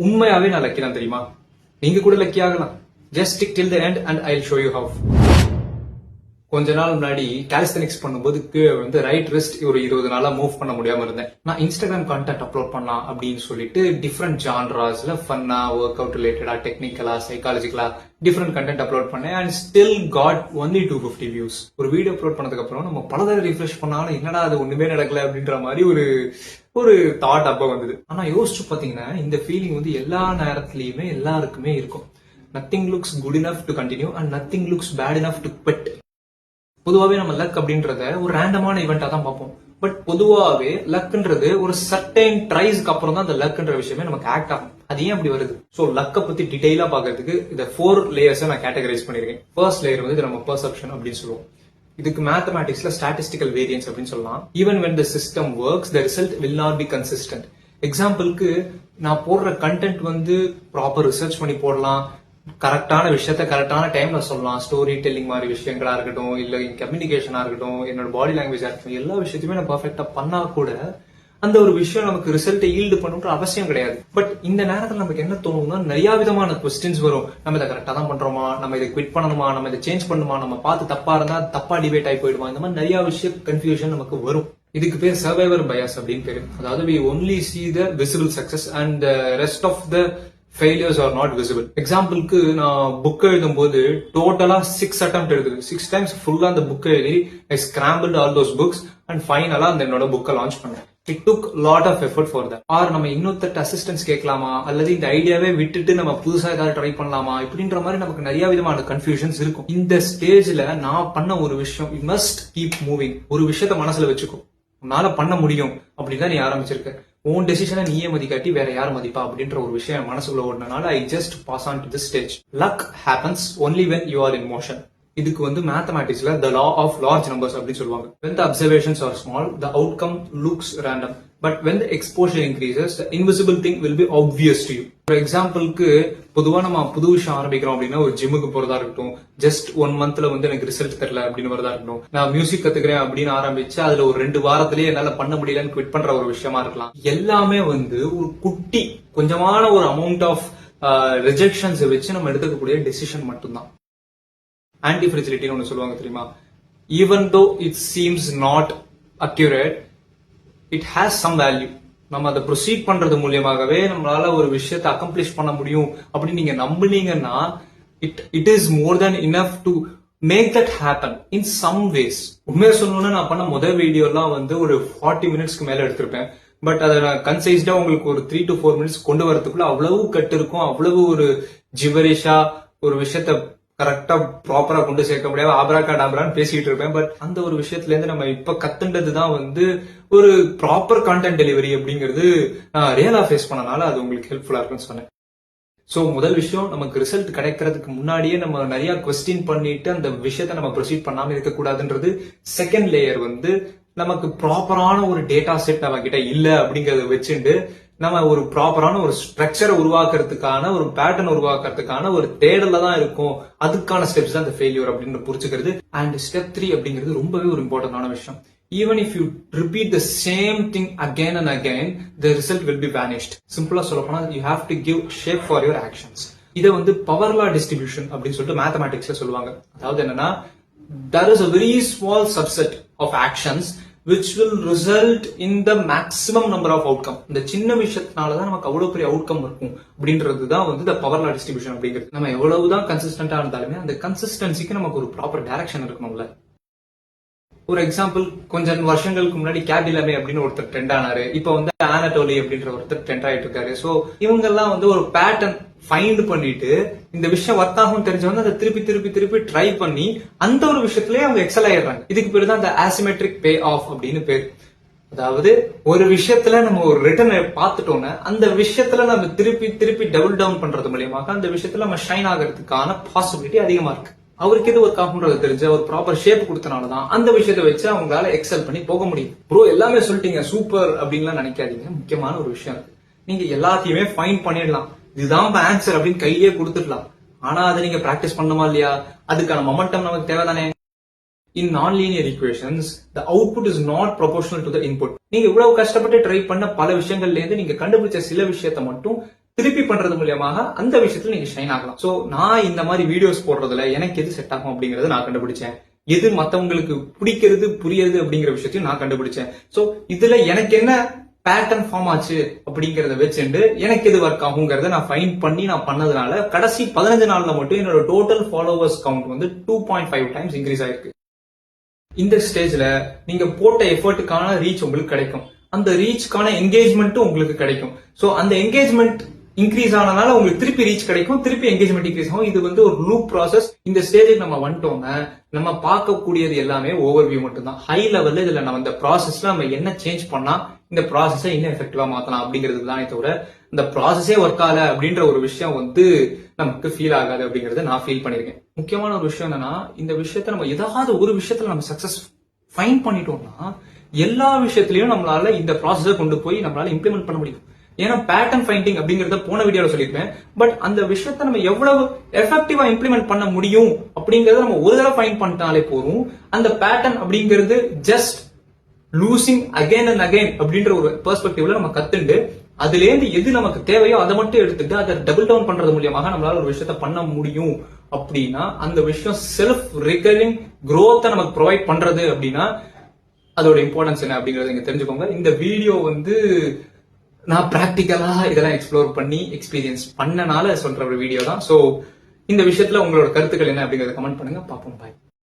உண்மையாவே நான் லக்கி தான் தெரியுமா? நீங்க கூட லக்கி ஆகலாம். Just stick till the end and I will show you how. கொஞ்ச நாள் முன்னாடி காலிஸ்தனிக்ஸ் பண்ணும்போது ரைட் ரிஸ்ட் ஒரு 20 நாளா மூவ் பண்ண முடியாம இருந்தேன். நான் இன்ஸ்டாகிராம் கண்டென்ட் அப்லோட் பண்ணலாம் அப்படின்னு சொல்லிட்டு டிஃப்ரெண்ட் ஜான்ராஸ்ல ஃபன்னா, ஒர்க் அவுட் ரிலேட்டடா, டெக்னிக்கலா, சைக்காலஜிக்கலா டிஃப்ரெண்ட் கண்டென்ட் அப்லோட் பண்ணேன் and still got only 250 views. ஒரு வீடியோ அப்லோட் பண்ணதுக்கு அப்புறம் நம்ம பல தடவை ரிஃப்ரெஷ் பண்ணாலும் என்னடா அது ஒண்ணுமே நடக்கல அப்படின்ற மாதிரி ஒரு தாட் அப்ப வந்தது. ஆனா யோசிச்சு பாத்தீங்கன்னா இந்த ஃபீலிங் எல்லா நேரத்திலயுமே எல்லாருக்குமே இருக்கும். Nothing looks good enough to continue and nothing looks bad enough to quit. பொதுவாவே நம்ம லக் அப்படின்றத ஒரு ரேண்டமான இவெண்டா தான் பார்ப்போம். பட் பொதுவாவே லக்ன்றது ஒரு சர்டைன் ட்ரைஸ்க்கு அப்புறம் தான் அந்த லக்ன்ற விஷயமே நமக்கு ஆக்ட் ஆகும். அது ஏன் அப்படி வருது? சோ லக்க பத்தி டீடைலா பாக்குறதுக்கு இந்த 4 லேயர்ஸ் நான் கேட்டகரைஸ் பண்ணிருக்கேன். ஃபர்ஸ்ட் லேயர் நம்ம பெர்செப்ஷன் அப்படின்னு சொல்லுவோம். இதுக்கு மேத்தமேட்டிக்ஸ்ல ஸ்டாட்டிஸ்டிக்கல் வேரியன்ஸ் அப்படின்னு சொல்லலாம். Even when the system works the result will not be consistent. எக்ஸாம்பிளுக்கு நான் போடுற கண்டென்ட் ப்ராப்பர் ரிசர்ச் பண்ணி போடலாம், கரெக்டான விஷயத்த கரெக்டான டைம்ல சொல்லலாம். ஸ்டோரி டெல்லிங் மாதிரி விஷயங்களா இருக்கட்டும், இல்ல கம்யூனிகேஷனா இருக்கட்டும், என்னோட பாடி லாங்குவேஜா இருக்கட்டும், எல்லா விஷயத்தையுமே நான் பர்ஃபெக்டா பண்ணா கூட அந்த ஒரு விஷயம் நமக்கு ரிசல்ட் ஈல்டு பண்ணுன்ற அவசியம் கிடையாது. பட் இந்த நேரத்துல நமக்கு என்ன தோணும்னா நிறைய விதமான கொஸ்டின்ஸ் வரும். நம்ம இதை கரெக்டா தான் பண்றோமா, நம்ம இதை குவிட் பண்ணணுமா, நம்ம இதை சேஞ்ச் பண்ணுமா, நம்ம பார்த்து தப்பா இருந்தா தப்பா டிபேட் ஆகி போயிடுமா, இந்த மாதிரி நிறைய விஷயம் கன்ஃபியூஷன் நமக்கு வரும். இதுக்கு பேர் சர்வைவர் பயாஸ் அப்படின்னு பேரு. அதாவது we only see the visible success and the rest of the failures are not visible. எக்ஸாம்பிளுக்கு நான் புக் எழுதும் போது டோட்டலா 6 அட்டெம்ப்ட் எடுக்குது. 6 டைம்ஸ் ஃபுல்லா அந்த புக் எழுதி I scrambled all those books and ஃபைனலா அந்த என்னோட புக்கை லான்ச் பண்ணேன். It took lot of effort for that. Or நம்ம இன்னொருத்தட்ட அசிஸ்டன்ஸ் கேட்கலாமா, அல்லது இந்த ஐடியாவே விட்டுட்டு நம்ம புதுசா ஏதாவது ட்ரை பண்ணலாமா, இப்படின்ற மாதிரி நமக்கு நிறைய விதமான கன்ஃபியூஷன்ஸ் இருக்கும். இந்த ஸ்டேஜ்ல நான் பண்ண ஒரு விஷயம், you must keep moving. ஒரு விஷயத்த மனசுல வச்சுக்கோ, உன்னால பண்ண முடியும் அப்படிதான் நீ ஆரம்பிச்சிருக்க. உன் டெசிஷனை நீயே மதிக்காட்டி வேற யார் மதிப்பா அப்படின்ற ஒரு விஷயம் மனசுக்குள்ள ஓடுனனால I just pass on to this stage. Luck happens only when you are in motion. இதுக்கு மேத்தமேட்டிக்ஸ்ல the law of large numbers அப்படின்னு சொல்லுவாங்க. when the observations are small the outcome looks random but when the exposure increases the invisible thing will be obvious to you. For எக்ஸாம்பிளுக்கு பொதுவா நம்ம புது விஷயம் ஆரம்பிக்கிறோம் அப்படின்னா ஒரு ஜிம்முக்கு போறதா இருக்கட்டும், ஜஸ்ட் 1 மந்த்ல எனக்கு ரிசல்ட் தெரியல அப்படின்னு வரதா இருக்கட்டும், நான் மியூசிக் கத்துக்கிறேன் அப்படின்னு ஆரம்பிச்சு அதுல ஒரு 2 வாரத்திலேயே என்னால பண்ண முடியலன்னு குவிட் பண்ற ஒரு விஷயமா இருக்கலாம். எல்லாமே ஒரு குட்டி கொஞ்சமான ஒரு அமௌண்ட் ஆஃப் ரிஜெக்ஷன்ஸ் வச்சு நம்ம எடுத்துக்கக்கூடிய டெசிஷன் மட்டும்தான். ஆன்டி ஃப்ரெஜிலிட்டின்னு ஒன்னு சொல்லுவாங்க தெரியுமா? Even though it seems not accurate, it has some value. நம்ம அதை ப்ரொசீட் பண்றது மூலியமாகவே நம்மளால ஒரு விஷயத்தை அக்கம்ப்ளிஷ் பண்ண முடியும் அப்படின்னு நீங்க நம்புனீங்கன்னா it is more than enough to make that happen in some ways. உண்மையா சொல்லணும்னா நான் பண்ண முதல் வீடியோ எல்லாம் ஒரு 40 மினிட்ஸ்க்கு மேல எடுத்திருப்பேன். பட் அதை நான் கன்சைஸ்டா உங்களுக்கு ஒரு 3 to 4 மினிட்ஸ் கொண்டு வரதுக்குள்ள அவ்வளவு கட்டு இருக்கும், அவ்வளவு ஒரு ஜிவரிஷா ஒரு விஷயத்த கரெக்டா ப்ராப்பரா கொண்டு சேர்க்க முடியாது, ஆப்ராக்கா டாப்ரான்னு பேசிட்டு இருப்பேன். பட் அந்த ஒரு விஷயத்துல இருந்து நம்ம இப்ப கத்துண்டதுதான் ஒரு ப்ராப்பர் கான்டென்ட் டெலிவரி அப்படிங்கிறது நான் ரியலா ஃபேஸ் பண்ணனால அது உங்களுக்கு ஹெல்ப்ஃபுல்லா இருக்குன்னு சொன்னேன். சோ முதல் விஷயம், நமக்கு ரிசல்ட் கிடைக்கிறதுக்கு முன்னாடியே நம்ம நிறைய கொஸ்டின் பண்ணிட்டு அந்த விஷயத்த நம்ம ப்ரொசீட் பண்ணாம இருக்கக்கூடாதுன்றது. செகண்ட் லேயர் நமக்கு ப்ராப்பரான ஒரு டேட்டா செட் நம்ம கிட்ட இல்ல அப்படிங்கறத வச்சுட்டு நம்ம ஒரு ப்ராப்பரான ஒரு ஸ்ட்ரக்சரை உருவாக்குறதுக்கான ஒரு பேட்டர்ன் உருவாக்குறதுக்கான ஒரு தேடல தான் இருக்கும். அதுக்கான ஸ்டெப்ஸ் தான் இந்த ஃபெயிலியர் அப்படின்னு புரிஞ்சுக்கிறது. அண்ட் ஸ்டெப் 3 அப்படிங்கிறது ரொம்பவே ஒரு இம்பார்ட்டன்டான விஷயம். Even if you repeat the same thing again and again, the result will be vanished. சிம்பிளா சொல்ல போனா you have to give shape for your actions. இதை பவர் லா டிஸ்ட்ரிபியூஷன் அப்படின்னு சொல்லிட்டு மேத்தமேட்டிக்ஸ்ல சொல்லுவாங்க. அதாவது என்னன்னா, there is a very small subset of actions which will result in the maximum number of outcome. இந்த சின்ன விஷயத்தினாலதான் நமக்கு அவ்வளவு பெரிய அவுட்கம் இருக்கும் அப்படின்றதுதான் the பவர் லா டிஸ்ட்ரிபியூஷன் அப்படிங்கிறது. நம்ம எவ்வளவுதான் கன்சிஸ்டன்டா இருந்தாலுமே அந்த கன்சிஸ்டன்சிக்கு நமக்கு ஒரு ப்ராப்பர் டைரக்ஷன் இருக்கணும்ல. ஒரு எக்ஸாம்பிள், கொஞ்சம் வருஷங்களுக்கு முன்னாடி கேபிலமே அப்படின்னு ஒருத்தர் ட்ரெண்ட் ஆனாரு. இப்ப ஆனடோலி அப்படின்ற ஒருத்தர் ட்ரெண்ட் ஆயிட்டு இருக்காரு. சோ இவங்க எல்லாம் ஒரு பேட்டர்ன் ஃபைண்ட் பண்ணிட்டு இந்த விஷயம் ஒர்க் ஆகும் தெரிஞ்சவங்க அதை திருப்பி திருப்பி திருப்பி ட்ரை பண்ணி அந்த ஒரு விஷயத்திலேயே அவங்க எக்ஸல் ஆயிடுறாங்க. இதுக்கு பேரு தான் இந்த ஆசிமெட்ரிக் பே ஆஃப் அப்படின்னு பேர். அதாவது ஒரு விஷயத்துல நம்ம ஒரு ரிட்டர்ன் பார்த்துட்டோம்னா அந்த விஷயத்துல நம்ம திருப்பி திருப்பி டபுள் டவுன் பண்றது மூலியமாக அந்த விஷயத்துல நம்ம ஷைன் ஆகிறதுக்கான பாசிபிலிட்டி அதிகமா இருக்கு. அவருக்கு எது ஒர்க் ஆகுன்றது தெரிஞ்சு ஒரு ப்ராப்பர் ஷேப் கொடுத்தனாலதான் அந்த விஷயத்தை வச்சு அவங்களால எக்ஸல் பண்ணி போக முடியும். ப்ரோ எல்லாமே சொல்லிட்டீங்க சூப்பர் அப்படின்லாம் நினைக்காதீங்க. முக்கியமான ஒரு விஷயம் இருக்கு. நீங்க எல்லாத்தையுமே ஃபைன் பண்ணிடலாம், இதுதான் ஆன்சர் அப்படின்னு கையிலேயே கொடுத்துடலாம். ஆனா அதை நீங்க பிராக்டிஸ் பண்ணணுமா இல்லையா? அதுக்கான மொமெண்டம் நமக்கு தேவைதானே? In non-linear equations, the output is not proportional to the input. நீங்க இவ்வளவு கஷ்டப்பட்டு ட்ரை பண்ண பல விஷயங்கள்ல இருந்து நீங்க கண்டுபிடிச்ச சில விஷயத்தை மட்டும் திருப்பி பண்றது மூலியமாக அந்த விஷயத்துல நீங்க ஷைன் ஆகலாம். சோ நான் இந்த மாதிரி வீடியோஸ் போடுறதுல எனக்கு எது செட் ஆகும் அப்படிங்கறத நான் கண்டுபிடிச்சேன். எது மத்தவங்களுக்கு பிடிக்கிறது புரியுது அப்படிங்கிற விஷயத்தையும் நான் கண்டுபிடிச்சேன். சோ இதுல எனக்கு என்ன பேட்டர்ன் ஃபார்ம் ஆச்சு அப்படிங்கறத வச்சுட்டு எனக்கு எது ஒர்க் ஆகுங்கிறத நான் ஃபைண்ட் பண்ணி நான் பண்ணதுனால கடைசி 15 நாள்ல மட்டும் என்னோட டோட்டல் ஃபாலோவர்ஸ் கவுண்ட் வந்து 2.5 டைம்ஸ் இன்க்ரீஸ் ஆயிருக்கு. இந்த ஸ்டேஜ்ல நீங்க போட்ட எஃபர்ட்டுக்கான ரீச் உங்களுக்கு கிடைக்கும். அந்த ரீச்க்கான என்கேஜ்மெண்ட்டும் உங்களுக்கு கிடைக்கும். சோ அந்த என்கேஜ்மெண்ட் இன்க்ரீஸ் ஆனனால உங்களுக்கு திருப்பி ரீச் கிடைக்கும், திருப்பி என்கேஜ்மெண்ட் இன்க்ரீஸ் ஆகும். இது வந்து ஒரு லூப் ப்ராசஸ். இந்த ஸ்டேஜுக்கு நம்ம வந்துட்டோம்னா நம்ம பார்க்கக்கூடியது எல்லாமே ஓவர்வியூ மட்டும்தான். ஹை லெவல்ல இதுல நம்ம இந்த ப்ராசஸ்ல நம்ம என்ன சேஞ்ச் பண்ணா இந்த ப்ராசஸை இன்னும் எஃபெக்டிவா மாத்தலாம் அப்படிங்கிறது தானே தவிர இந்த ப்ராசஸே ஒர்க் ஆகல அப்படின்ற ஒரு விஷயம் வந்து நமக்கு ஃபீல் ஆகாது அப்படிங்கறத நான் ஃபீல் பண்ணிருக்கேன். முக்கியமான ஒரு விஷயம் என்னன்னா, இந்த விஷயத்த நம்ம ஏதாவது ஒரு விஷயத்துல நம்ம சக்சஸ் ஃபைன் பண்ணிட்டோம்னா எல்லா விஷயத்திலயும் நம்மளால இந்த ப்ராசஸை கொண்டு போய் நம்மளால இம்ப்ளிமெண்ட் பண்ண முடியும். ஏன்னா பேட்டர்ன் ஃபைண்டிங் அப்படிங்கறத போன வீடியோல சொல்லியிருப்பேன். பட் அந்த விஷயத்த நம்ம எவ்வளவு எஃபெக்டிவா இம்ப்ளிமெண்ட் பண்ண முடியும் அப்படிங்கறத நம்ம ஒரு தடவை ஃபைண்ட் பண்ணிட்டாலே போதும். அந்த பேட்டர்ன் அப்படிங்கிறது just losing again and again அப்படின்ற ஒரு பெர்ஸ்பெக்டிவ்ல நம்ம கத்துண்டு அதுல இருந்து எது நமக்கு தேவையோ அதை மட்டும் எடுத்துட்டு அதை டபுள் டவுன் பண்றது மூலியமாக நம்மளால ஒரு விஷயத்த பண்ண முடியும். அப்படின்னா அந்த விஷயம் செல்ஃப் ரிகரிங் growth நமக்கு ப்ரொவைட் பண்றது அப்படின்னா அதோட இம்பார்ட்டன்ஸ் என்ன அப்படிங்கறத நீங்க தெரிஞ்சுக்கோங்க. இந்த வீடியோ வந்து நான் பிராக்டிக்கலா இதெல்லாம் எக்ஸ்ப்ளோர் பண்ணி எக்ஸ்பீரியன்ஸ் பண்ணனால சொல்ற ஒரு வீடியோ தான். சோ இந்த விஷயத்துல உங்களோட கருத்துக்கள் என்ன அப்படிங்கறத கமெண்ட் பண்ணுங்க. பாப்போம். பாய்.